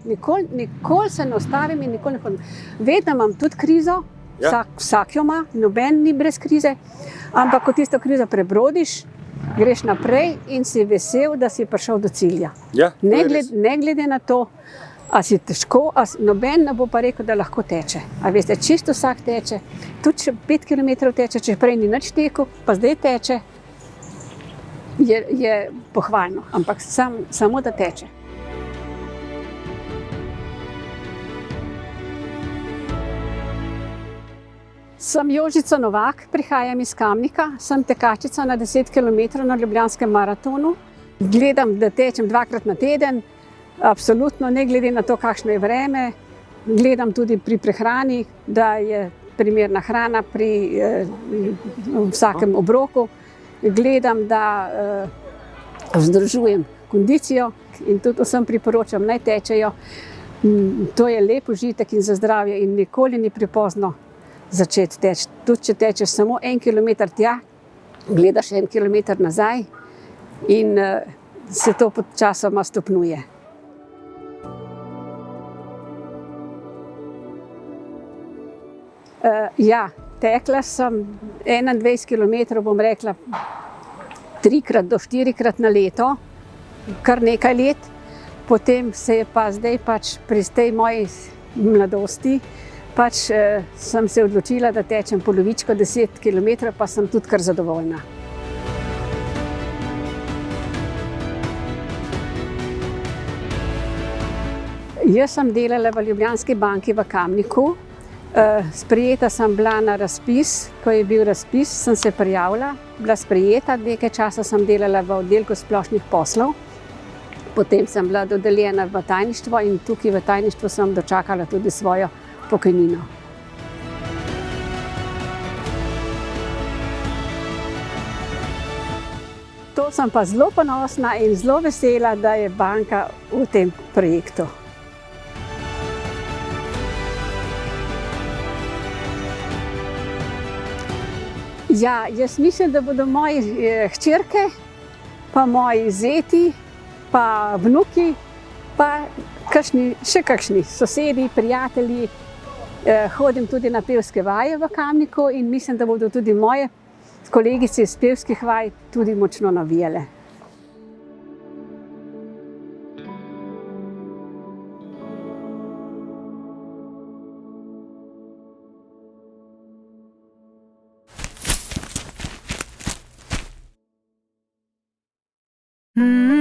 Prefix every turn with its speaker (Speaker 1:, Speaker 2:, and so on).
Speaker 1: Nikoli se ne ustavim in nikoli ne hodim. Vedno imam tudi krizo, vsak jo ima, noben ni brez krize, ampak ko tisto krizo prebrodiš, greš naprej in si vesel, da si prišel do cilja. Ne glede na to, a si težko, noben ne bo pa rekel, da lahko teče. A veste, čisto vsak teče, tudi če 5 km teče, če prej ni nič tekel, pa zdaj teče, je pohvalno, ampak samo da teče. Sem Jožica Novak, prihajam iz Kamnika, sem tekačica na 10 km na Ljubljanskem maratonu. Gledam, da tečem 2-krat na teden, absolutno ne glede na to, kakšno je vreme. Gledam tudi pri prehrani, da je primerna hrana pri vsakem obroku. Gledam, da vzdržujem kondicijo in tudi vsem priporočam, naj tečejo. To je lep užitek in za zdravje in nikoli ni prepozno začeti teči. Tudi če tečeš samo 1 kilometer tja, gledaš 1 kilometer nazaj in se to počasoma stopnjuje. Tekla sem 21 kilometrov, bom rekla, 3 do 4-krat na leto, kar nekaj let. Potem se je pa zdaj pri tej moji mladosti sem se odločila, da tečem polovičko 10 km, pa sem tudi kar zadovoljna. Jaz sem delala v Ljubljanski banki v Kamniku. Sprejeta sem bila na razpis, ko je bil razpis, sem se prijavila, bila sprejeta, nekaj časa sem delala v oddelku splošnih poslov. Potem sem bila dodeljena v tajništvo in tukaj v tajništvu sem dočakala tudi svojo pokojnino. To sem pa zelo ponosna in zelo vesela, da je banka v tem projektu. Jaz mislim, da bodo moji hčerke, pa moji zeti, pa vnuki, pa še kakšni sosedi, prijatelji. Hodim tudi na pevske vaje v Kamniku in mislim, da bodo tudi moje kolegice iz pevskih vaj tudi močno navijale.
Speaker 2: Mm-hmm.